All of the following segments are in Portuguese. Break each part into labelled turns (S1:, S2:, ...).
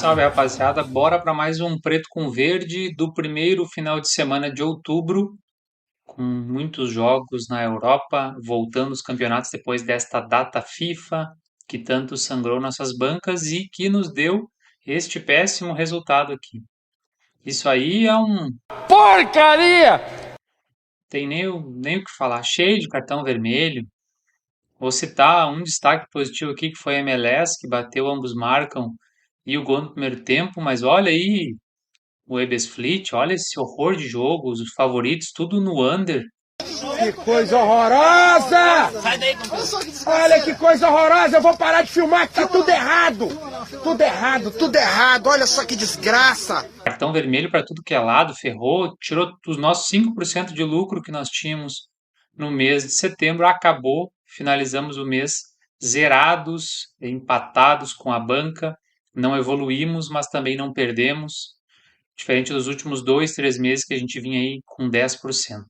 S1: Salve, rapaziada. Bora para mais um Preto com Verde do primeiro final de semana de outubro, com muitos jogos na Europa, voltando os campeonatos depois desta data FIFA que tanto sangrou nossas bancas e que nos deu este péssimo resultado aqui. Isso aí é um.
S2: Porcaria!
S1: Tem nem o que falar, cheio de cartão vermelho. Vou citar um destaque positivo aqui que foi a MLS, que bateu ambos marcam e o gol no primeiro tempo, mas olha aí. O Ebbsfleet, olha esse horror de jogo, os favoritos, tudo no under.
S2: Que coisa horrorosa! Olha que coisa horrorosa! Eu vou parar de filmar que tá tudo errado! Tudo errado, tudo errado! Olha só que desgraça!
S1: Cartão vermelho para tudo que é lado, ferrou, tirou os nossos 5% de lucro que nós tínhamos no mês de setembro, acabou, finalizamos o mês zerados, empatados com a banca, não evoluímos, mas também não perdemos, diferente dos últimos 2, 3 meses que a gente vinha aí com 10%.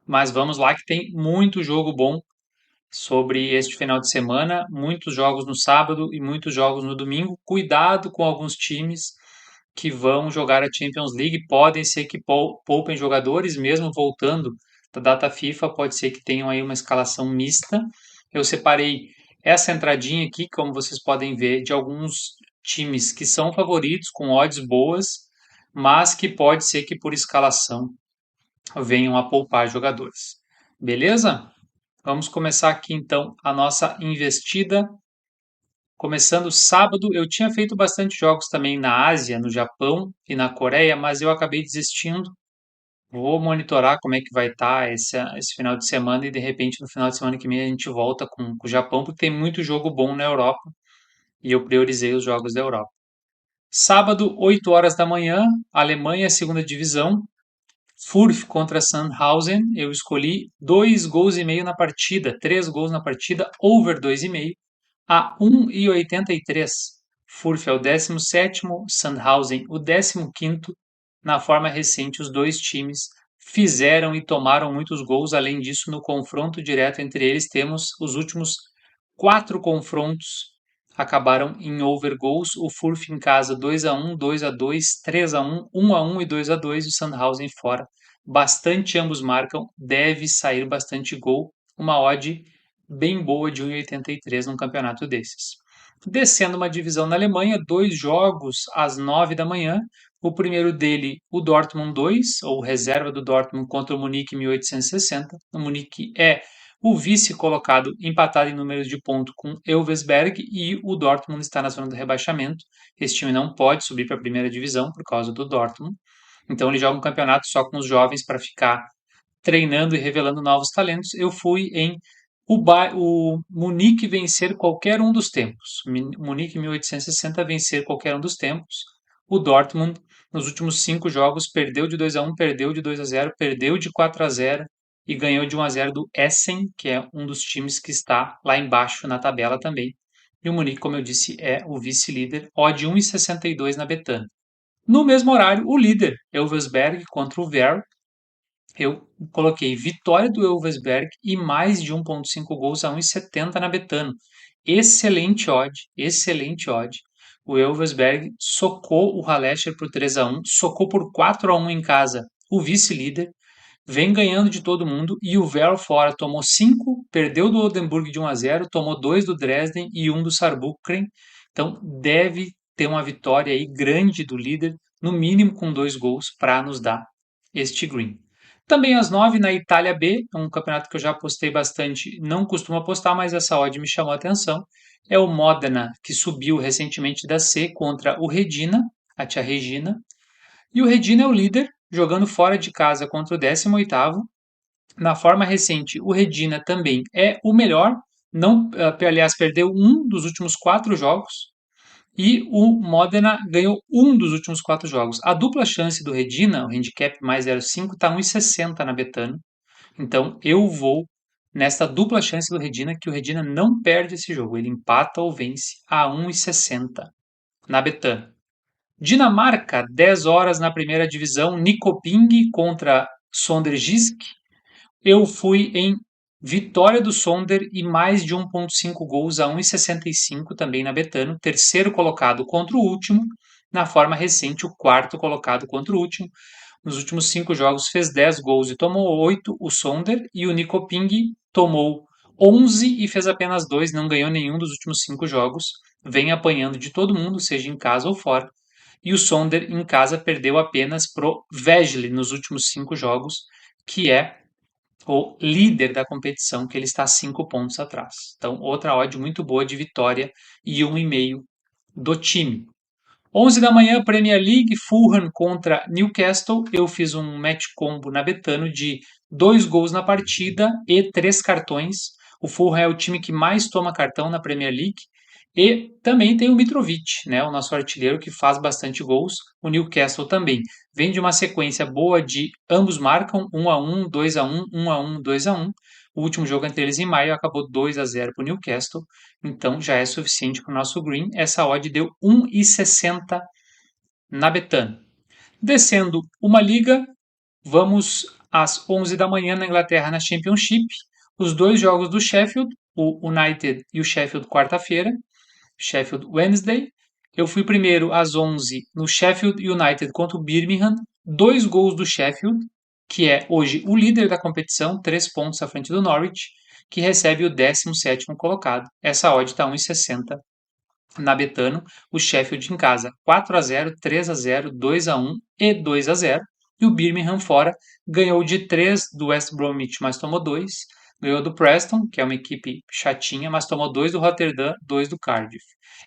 S1: Mas vamos lá que tem muito jogo bom sobre este final de semana, muitos jogos no sábado e muitos jogos no domingo. Cuidado com alguns times que vão jogar a Champions League, podem ser que poupem jogadores, mesmo voltando da data FIFA, pode ser que tenham aí uma escalação mista. Eu separei essa entradinha aqui, como vocês podem ver, de alguns times que são favoritos, com odds boas, mas que pode ser que por escalação venham a poupar jogadores. Beleza? Vamos começar aqui então a nossa investida. Começando sábado, eu tinha feito bastante jogos também na Ásia, no Japão e na Coreia, mas eu acabei desistindo. Vou monitorar como é que vai estar esse final de semana e de repente no final de semana que vem a gente volta com o Japão, porque tem muito jogo bom na Europa e eu priorizei os jogos da Europa. Sábado, 8 horas da manhã, Alemanha, segunda divisão, Furth contra Sandhausen, eu escolhi 2 gols e meio na partida, 3 gols na partida, over 2,5 a 1,83. Furth é o 17º, Sandhausen o 15º. Na forma recente, os dois times fizeram e tomaram muitos gols. Além disso, no confronto direto entre eles, temos os últimos 4 confrontos acabaram em over goals. O Furth em casa 2-1, 2-2, 3-1, 1-1 e 2-2. O Sandhausen fora. Bastante ambos marcam, deve sair bastante gol. Uma odd bem boa de 1,83 num campeonato desses. Descendo uma divisão na Alemanha, 2 jogos às 9 da manhã. O primeiro dele, o Dortmund 2, ou reserva do Dortmund contra o Munique 1860. O Munique é o vice colocado empatado em números de ponto com Elversberg e o Dortmund está na zona do rebaixamento. Esse time não pode subir para a primeira divisão por causa do Dortmund. Então ele joga um campeonato só com os jovens para ficar treinando e revelando novos talentos. Eu fui em o Munique vencer qualquer um dos tempos. Munique 1860 vencer qualquer um dos tempos. O Dortmund, nos últimos 5 jogos, perdeu de 2-1, perdeu de 2-0, perdeu de 4-0 e ganhou de 1-0 do Essen, que é um dos times que está lá embaixo na tabela também. E o Munique, como eu disse, é o vice-líder, odd 1,62 na Betano. No mesmo horário, o líder, Elversberg contra o Ver, eu coloquei vitória do Elversberg e mais de 1,5 gols a 1,70 na Betano. Excelente odd, excelente odd. O Elversberg socou o Hallescher por 3-1, socou por 4-1 em casa o vice-líder, vem ganhando de todo mundo e o Ver fora tomou 5, perdeu do Oldenburg de 1-0, tomou 2 do Dresden e 1 do Saarbrücken. Então deve ter uma vitória aí grande do líder, no mínimo com 2 gols para nos dar este green. Também às 9 na Itália B, um campeonato que eu já apostei bastante, não costumo apostar, mas essa odd me chamou a atenção. É o Modena, que subiu recentemente da C contra o Reggina, a tia Regina. E o Reggina é o líder, jogando fora de casa contra o 18º. Na forma recente, o Reggina também é o melhor, não, aliás, perdeu um dos últimos 4 jogos. E o Modena ganhou um dos últimos 4 jogos. A dupla chance do Reggina, o handicap mais 0,5, está 1,60 na Betano. Então eu vou nesta dupla chance do Reggina, que o Reggina não perde esse jogo. Ele empata ou vence a 1,60 na Betano. Dinamarca, 10 horas na primeira divisão, Nyköping contra Sonderjysk. Eu fui em vitória do Sonder e mais de 1,5 gols a 1,65 também na Betano, terceiro colocado contra o último. Na forma recente, o quarto colocado contra o último. Nos últimos 5 jogos fez 10 gols e tomou 8, o Sonder, e o Nico Ping tomou 11 e fez apenas 2, não ganhou nenhum dos últimos 5 jogos, vem apanhando de todo mundo, seja em casa ou fora. E o Sonder em casa perdeu apenas pro Vejle nos últimos 5 jogos, que é o líder da competição, que ele está 5 pontos atrás. Então, outra odd muito boa de vitória e 1,5 do time. 11 da manhã, Premier League, Fulham contra Newcastle. Eu fiz um match combo na Betano de 2 gols na partida e 3 cartões. O Fulham é o time que mais toma cartão na Premier League. E também tem o Mitrovic, né, o nosso artilheiro que faz bastante gols. O Newcastle também vem de uma sequência boa de ambos marcam 1-1, 2-1, 1-1, 2-1. O último jogo entre eles em maio acabou 2-0 para o Newcastle, então já é suficiente para o nosso green. Essa odd deu 1,60 na Betano. Descendo uma liga, vamos às 11 da manhã na Inglaterra na Championship. Os 2 jogos do Sheffield, o United e o Sheffield quarta-feira. Sheffield Wednesday. Eu fui primeiro às 11 no Sheffield United contra o Birmingham. 2 gols do Sheffield, que é hoje o líder da competição, 3 pontos à frente do Norwich, que recebe o 17º colocado. Essa odd está 1,60 na Betano. O Sheffield em casa 4-0, 3-0, 2-1 e 2-0. E o Birmingham fora ganhou de 3 do West Bromwich, mas tomou 2. Ganhou do Preston, que é uma equipe chatinha, mas tomou 2 do Rotterdam, 2 do Cardiff.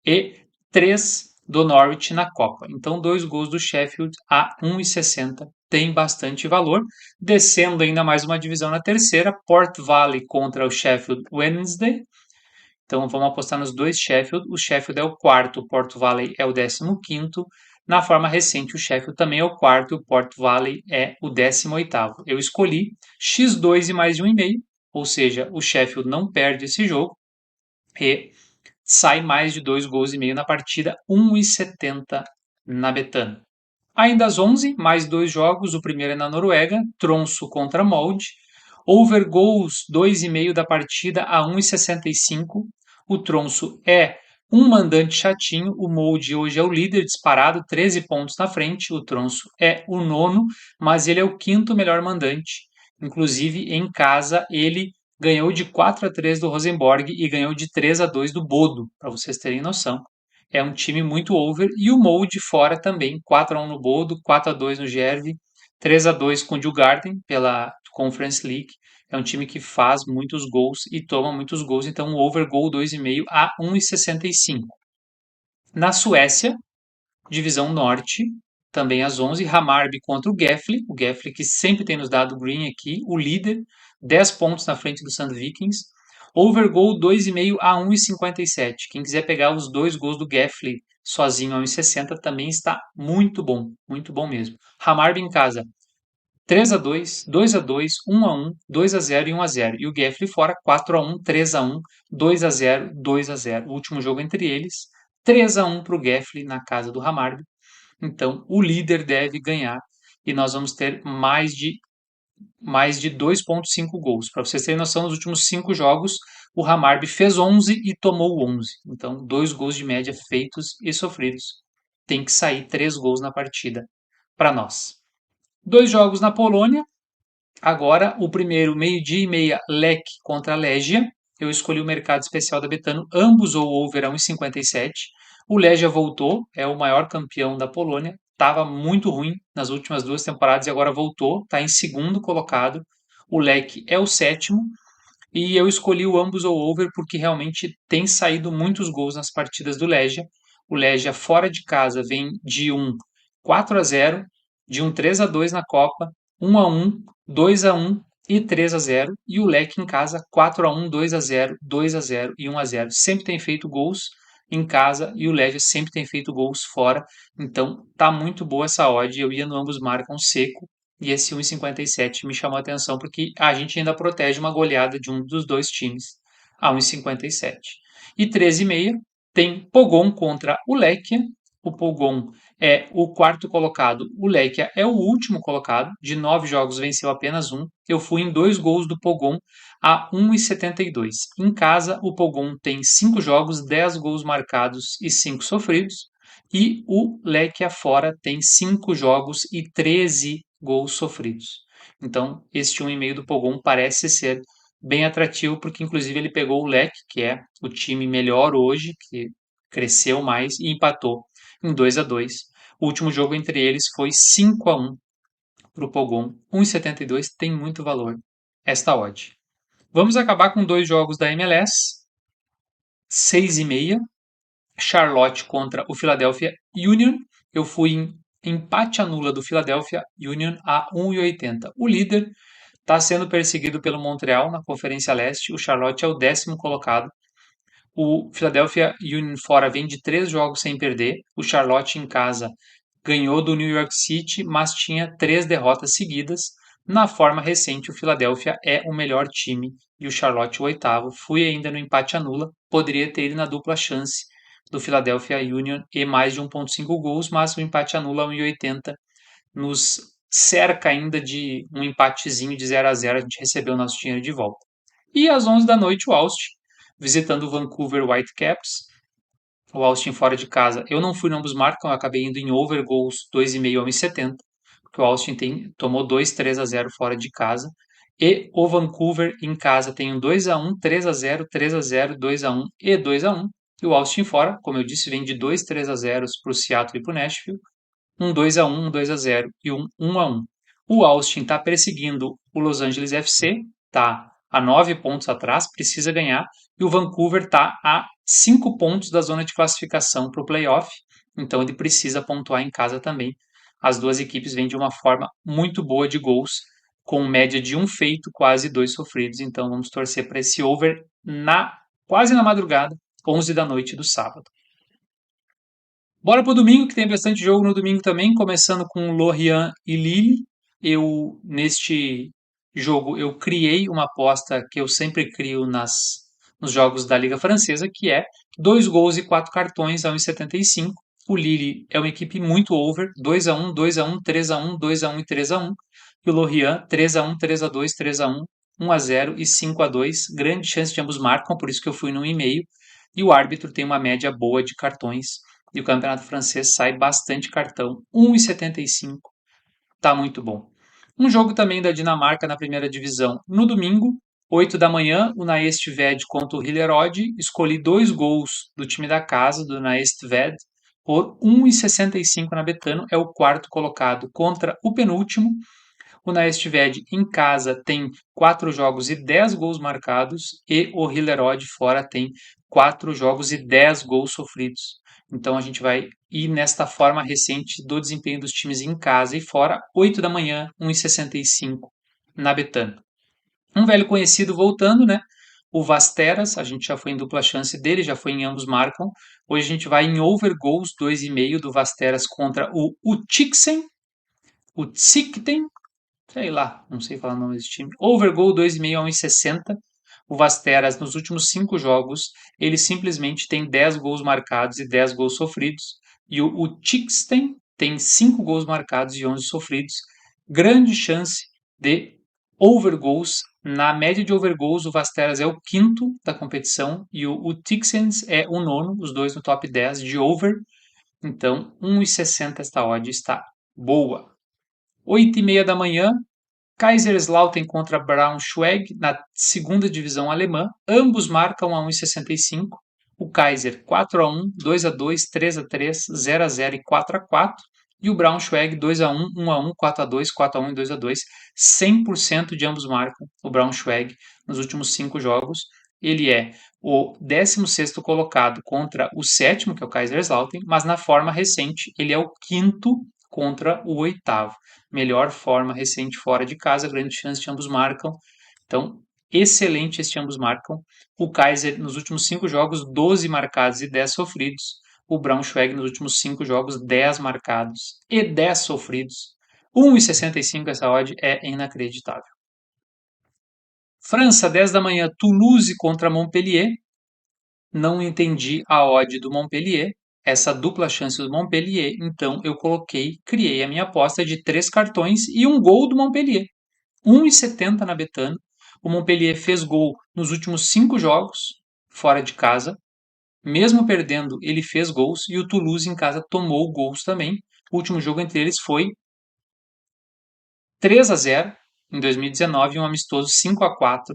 S1: E 3 do Norwich na Copa. Então, 2 gols do Sheffield a 1,60. Tem bastante valor. Descendo ainda mais uma divisão na terceira, Port Vale contra o Sheffield Wednesday. Então, vamos apostar nos 2 Sheffield. O Sheffield é o quarto, o Port Vale é o 15º. Na forma recente, o Sheffield também é o quarto e o Port Vale é o 18º. Eu escolhi X2 e mais de 1,5. Ou seja, o Sheffield não perde esse jogo e sai mais de 2 gols e meio na partida, 1,70 na Betano. Ainda às 11, mais 2 jogos, o primeiro é na Noruega, Tromsø contra Molde. Over gols 2,5 da partida a 1,65. O Tromsø é um mandante chatinho, o Molde hoje é o líder disparado, 13 pontos na frente, o Tromsø é o nono, mas ele é o quinto melhor mandante. Inclusive, em casa, ele ganhou de 4-3 do Rosenborg e ganhou de 3-2 do Bodo, para vocês terem noção. É um time muito over. E o Molde fora também, 4-1 no Bodo, 4-2 no Gerve, 3-2 com o Djurgården pela Conference League. É um time que faz muitos gols e toma muitos gols, então o over gol 2,5 a 1,65. Na Suécia, divisão norte, também às 11, Hammarby contra o Gefle que sempre tem nos dado green aqui, o líder, 10 pontos na frente do Sandvikings. Over goal 2,5 a 1,57. Quem quiser pegar os 2 gols do Gefle sozinho a 1,60 também está muito bom mesmo. Hammarby em casa, 3-2, 2-2, 1-1, 2-0 e 1-0. E o Gefle fora, 4-1, 3-1, 2-0, 2-0. O último jogo entre eles, 3-1 para o Gefle na casa do Hammarby. Então, o líder deve ganhar e nós vamos ter mais de 2,5 gols. Para vocês terem noção, nos últimos 5 jogos, o Hammarby fez 11 e tomou 11. Então, 2 gols de média feitos e sofridos. Tem que sair 3 gols na partida para nós. 2 jogos na Polônia. Agora, o primeiro, 12h30, Lech contra a Legia. Eu escolhi o mercado especial da Betano, ambos ou over a 1,57. O Legia voltou, é o maior campeão da Polônia. Estava muito ruim nas últimas 2 temporadas e agora voltou, está em segundo colocado. O Lech é o 7º. E eu escolhi o ambos ou over porque realmente tem saído muitos gols nas partidas do Legia. O Legia fora de casa vem de um 4-0, de um 3-2 na Copa, 1-1, 2-1 e 3-0. E o Lech em casa 4-1, 2-0, 2-0 e 1-0. Sempre tem feito gols em casa e o Legia sempre tem feito gols fora. Então tá muito boa essa odd. Eu ia no ambos marcam seco. E esse 1,57 me chamou a atenção porque a gente ainda protege uma goleada de um dos 2 times a 1,57. E 13,5 tem Pogon contra o Lechia. O Pogon é o quarto colocado, o Lechia é o último colocado. De 9 jogos venceu apenas 1. Eu fui em 2 gols do Pogon a 1,72. Em casa, o Pogon tem 5 jogos, 10 gols marcados e 5 sofridos. E o leque afora tem 5 jogos e 13 gols sofridos. Então, este 1,5 do Pogon parece ser bem atrativo, porque inclusive ele pegou o leque, que é o time melhor hoje, que cresceu mais, e empatou em 2-2. O último jogo entre eles foi 5-1 para o Pogon. 1,72 tem muito valor esta odd. Vamos acabar com 2 jogos da MLS. 6,5. Charlotte contra o Philadelphia Union. Eu fui em empate anula do Philadelphia Union a 1,80. O líder está sendo perseguido pelo Montreal na Conferência Leste. O Charlotte é o 10º colocado. O Philadelphia Union fora vem de 3 jogos sem perder. O Charlotte em casa ganhou do New York City, mas tinha 3 derrotas seguidas. Na forma recente, o Philadelphia é o melhor time e o Charlotte o 8º. Fui ainda no empate anula, poderia ter ido na dupla chance do Philadelphia Union e mais de 1,5 gols, mas o empate anula 1,80 nos cerca ainda de um empatezinho de 0-0, a gente recebeu o nosso dinheiro de volta. E às 11 da noite o Austin, visitando o Vancouver Whitecaps, o Austin fora de casa. Eu não fui no ambos marcam, eu acabei indo em over goals 2,5 a 1,70, porque o Austin tomou 2-3-0 fora de casa. E o Vancouver em casa tem um 2-1, 3-0, 3-0, 2-1 e 2-1. E o Austin fora, como eu disse, vem de 2 3-0 para o Seattle e para o Nashville. Um 2-1, um 2-0 e um 1-1. O Austin está perseguindo o Los Angeles FC, está a 9 pontos atrás, precisa ganhar. E o Vancouver está a 5 pontos da zona de classificação para o playoff, então ele precisa pontuar em casa também. As duas equipes vêm de uma forma muito boa de gols, com média de um feito, quase 2 sofridos. Então vamos torcer para esse over quase na madrugada, 11 da noite do sábado. Bora pro domingo, que tem bastante jogo no domingo também, começando com Lorient e Lille. Neste jogo, eu criei uma aposta que eu sempre crio nos jogos da Liga Francesa, que é 2 gols e 4 cartões a 1,75. O Lille é uma equipe muito over, 2-1, 2-1, 3-1, 2-1 e 3-1. E o Lorient, 3-1, 3-2, 3-1, 1-0 e 5-2. Grande chance de ambos marcam, por isso que eu fui no 1,5. E o árbitro tem uma média boa de cartões. E o campeonato francês sai bastante cartão. 1,75. Tá muito bom. Um jogo também da Dinamarca na primeira divisão no domingo, 8 da manhã, o Næstved contra o Hillerød. Escolhi 2 gols do time da casa, do Næstved, por 1,65 na Betano. É o 4º colocado contra o penúltimo. O Næstved em casa tem 4 jogos e 10 gols marcados e o Hillerød fora tem 4 jogos e 10 gols sofridos. Então a gente vai ir nesta forma recente do desempenho dos times em casa e fora, 8 da manhã, 1,65 na Betano. Um velho conhecido voltando, né? O Vasteras, a gente já foi em dupla chance dele, já foi em ambos marcam. Hoje a gente vai em over goals 2,5 do Vasteras contra o Utsikten, sei lá, não sei falar o nome desse time. Over goal 2,5 a 1,60. O Vasteras, nos últimos 5 jogos, ele simplesmente tem 10 gols marcados e 10 gols sofridos. E o Utsikten tem 5 gols marcados e 11 sofridos. Grande chance de over goals. Na média de over goals, o Vasteras é o 5º da competição e o Utsikten é o 9º, os dois no top 10 de over. Então, 1,60 esta odd está boa. 8h30 da manhã, Kaiserslautern contra Braunschweig na segunda divisão alemã. Ambos marcam a 1,65. O Kaiser 4-1, 2-2, 3-3, 0-0 e 4-4. E o Braunschweig 2-1, 1-1, 4-2, 4-1 e 2-2. 100% de ambos marcam. O Braunschweig nos últimos 5 jogos. Ele é o 16º colocado contra o 7º, que é o Kaiserslautern, mas na forma recente ele é o 5º contra o 8º. Melhor forma recente fora de casa, grande chance de ambos marcam. Então, excelente este ambos marcam. O Kaiser, nos últimos 5 jogos, 12 marcados e 10 sofridos. O Braunschweig, nos últimos 5 jogos, 10 marcados e 10 sofridos. 1,65 essa odd é inacreditável. França, 10 da manhã, Toulouse contra Montpellier. Não entendi a odd do Montpellier, essa dupla chance do Montpellier, então eu criei a minha aposta de 3 cartões e um gol do Montpellier. 1,70 na Betano. O Montpellier fez gol nos últimos 5 jogos fora de casa. Mesmo perdendo, ele fez gols e o Toulouse em casa tomou gols também. O último jogo entre eles foi 3-0 em 2019 e um amistoso 5-4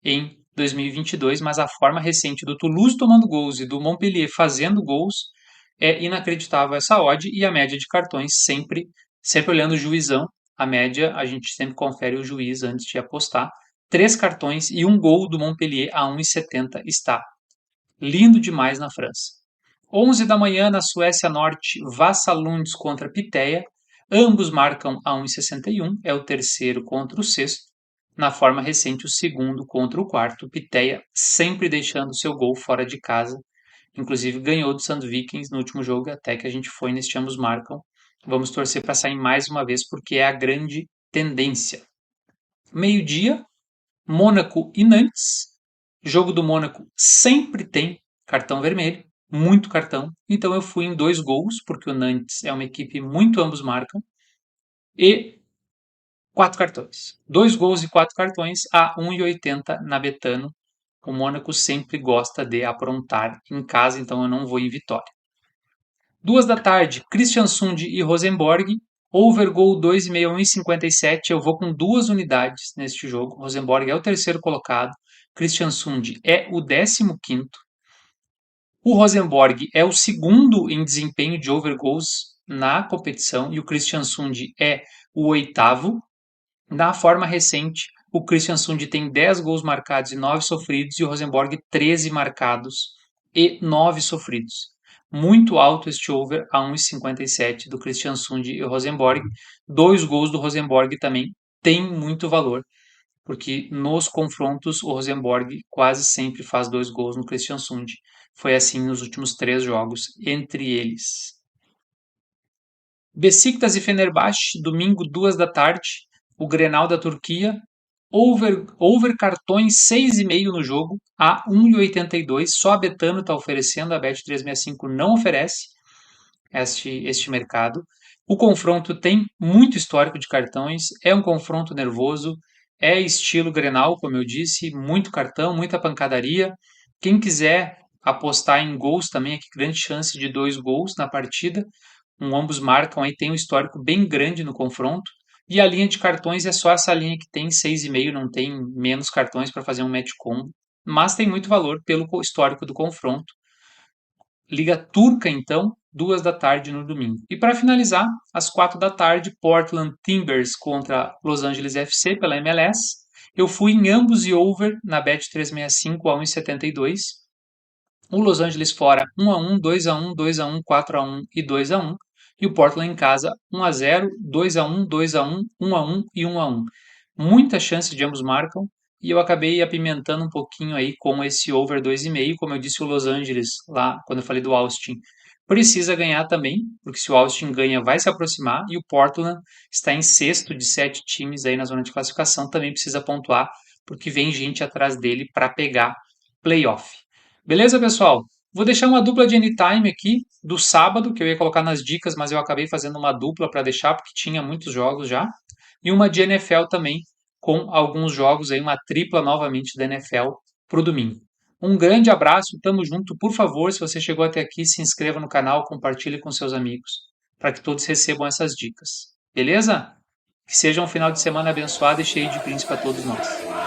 S1: em 2022, mas a forma recente do Toulouse tomando gols e do Montpellier fazendo gols é inacreditável essa odd e a média de cartões sempre olhando o juizão. A média a gente sempre confere o juiz antes de apostar. 3 cartões e um gol do Montpellier a 1,70 está lindo demais na França. 11 da manhã na Suécia Norte, Vasalunds contra Piteia. Ambos marcam a 1,61, é o terceiro contra o sexto. Na forma recente, o segundo contra o quarto. Piteia sempre deixando seu gol fora de casa. Inclusive ganhou do Sandvikings no último jogo, até que a gente foi neste ambos marcam. Vamos torcer para sair mais uma vez, porque é a grande tendência. Meio-dia, Mônaco e Nantes. Jogo do Mônaco sempre tem cartão vermelho, muito cartão. Então eu fui em 2 gols, porque o Nantes é uma equipe muito ambos marcam. E 4 cartões. 2 gols e 4 cartões a 1,80 na Betano. O Mônaco sempre gosta de aprontar em casa, então eu não vou em vitória. 2 da tarde, Kristiansund e Rosenborg. Over gol 2,5 1,57. Eu vou com 2 unidades neste jogo. Rosenborg é o terceiro colocado. Kristiansund é o 15º. O Rosenborg é o segundo em desempenho de over goals na competição e o Kristiansund é o 8º. Na forma recente, o Kristiansund tem 10 gols marcados e 9 sofridos e o Rosenborg 13 marcados e 9 sofridos. Muito alto este over a 1,57 do Kristiansund e o Rosenborg. 2 gols do Rosenborg também tem muito valor, porque nos confrontos o Rosenborg quase sempre faz 2 gols no Kristiansund. Foi assim nos últimos 3 jogos entre eles. Besiktas e Fenerbahçe, domingo 2 da tarde, o Grenal da Turquia. Over cartões 6,5 no jogo a 1,82. Só a Betano está oferecendo, a Bet365 não oferece este mercado. O confronto tem muito histórico de cartões, é um confronto nervoso, é estilo Grenal, como eu disse, muito cartão, muita pancadaria. Quem quiser apostar em gols também, aqui grande chance de 2 gols na partida. Ambos marcam, aí tem um histórico bem grande no confronto. E a linha de cartões é só essa linha que tem 6,5, não tem menos cartões para fazer um match combo. Mas tem muito valor pelo histórico do confronto. Liga turca, então, 2 da tarde no domingo. E para finalizar, às 4 da tarde, Portland Timbers contra Los Angeles FC pela MLS. Eu fui em ambos e over na Bet365 a 1,72. O Los Angeles fora 1-1, 2-1, 2-1, 4-1 e 2-1. E o Portland em casa 1-0, 2-1, 2-1, 1-1 e 1-1. Muita chance de ambos marcam. E eu acabei apimentando um pouquinho aí com esse over 2,5. Como eu disse, o Los Angeles, lá quando eu falei do Austin, precisa ganhar também, porque se o Austin ganha, vai se aproximar. E o Portland está em sexto de 7 times aí na zona de classificação, também precisa pontuar, porque vem gente atrás dele para pegar playoff. Beleza, pessoal? Vou deixar uma dupla de anytime aqui do sábado, que eu ia colocar nas dicas, mas eu acabei fazendo uma dupla para deixar, porque tinha muitos jogos já. E uma de NFL também, com alguns jogos aí, uma tripla novamente da NFL para o domingo. Um grande abraço, tamo junto. Por favor, se você chegou até aqui, se inscreva no canal, compartilhe com seus amigos, para que todos recebam essas dicas. Beleza? Que seja um final de semana abençoado e cheio de príncipe a todos nós.